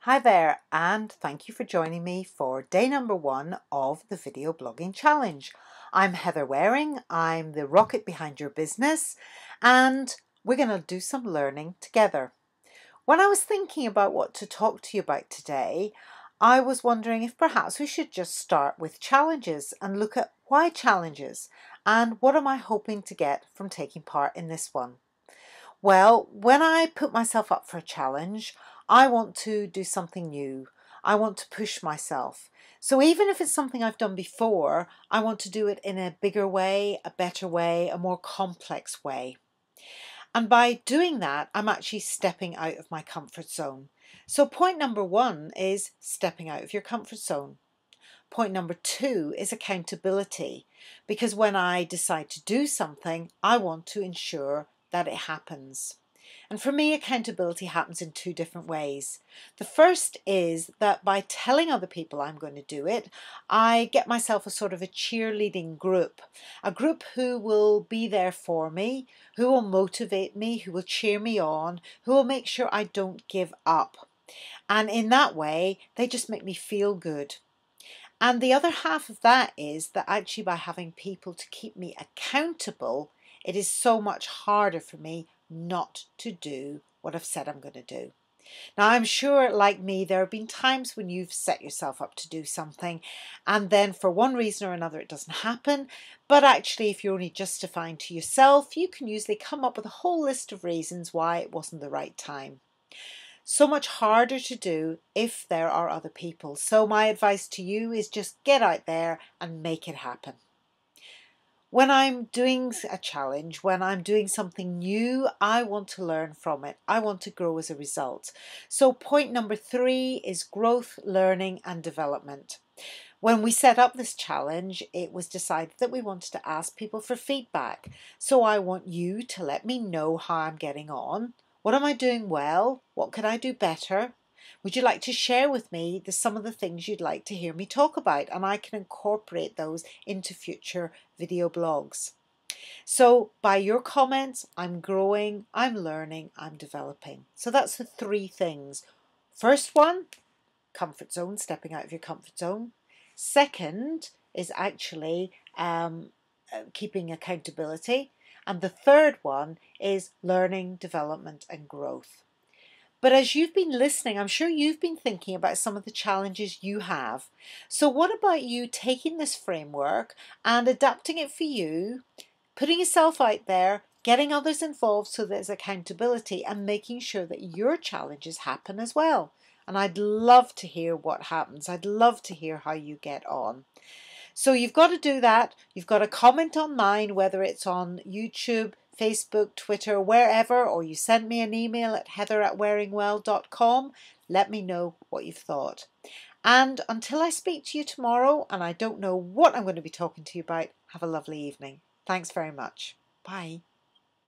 Hi there, and thank you for joining me for day number 1 of the Video Blogging Challenge. I'm Heather Waring, I'm the rocket behind your business, and we're going to do some learning together. When I was thinking about what to talk to you about today, I was wondering if perhaps we should just start with challenges and look at why challenges and what am I hoping to get from taking part in this one. Well, when I put myself up for a challenge, I want to do something new. I want to push myself. So even if it's something I've done before, I want to do it in a bigger way, a better way, a more complex way. And by doing that, I'm actually stepping out of my comfort zone. So point number 1 is stepping out of your comfort zone. Point number 2 is accountability, because when I decide to do something, I want to ensure that it happens. And for me, accountability happens in 2 different ways. The first is that by telling other people I'm going to do it, I get myself a sort of a cheerleading group, a group who will be there for me, who will motivate me, who will cheer me on, who will make sure I don't give up. And in that way, they just make me feel good. And the other half of that is that actually by having people to keep me accountable, it is so much harder for me not to do what I've said I'm going to do. Now, I'm sure, like me, there have been times when you've set yourself up to do something and then for one reason or another it doesn't happen. But actually, if you're only justifying to yourself, you can usually come up with a whole list of reasons why it wasn't the right time. So much harder to do if there are other people. So my advice to you is just get out there and make it happen. When I'm doing a challenge, when I'm doing something new, I want to learn from it. I want to grow as a result. So point number 3 is growth, learning and development. When we set up this challenge, it was decided that we wanted to ask people for feedback. So I want you to let me know how I'm getting on. What am I doing well? What could I do better? Would you like to share with me some of the things you'd like to hear me talk about? And I can incorporate those into future video blogs. So by your comments, I'm growing, I'm learning, I'm developing. So that's the 3 things. First one, comfort zone, stepping out of your comfort zone. Second is actually keeping accountability. And the third one is learning, development and growth. But as you've been listening, I'm sure you've been thinking about some of the challenges you have. So what about you taking this framework and adapting it for you, putting yourself out there, getting others involved so there's accountability and making sure that your challenges happen as well. And I'd love to hear what happens. I'd love to hear how you get on. So you've got to do that. You've got to comment on mine, whether it's on YouTube, Facebook, Twitter, wherever, or you send me an email at heather@waringwell.com. Let me know what you've thought. And until I speak to you tomorrow, and I don't know what I'm going to be talking to you about, have a lovely evening. Thanks very much. Bye.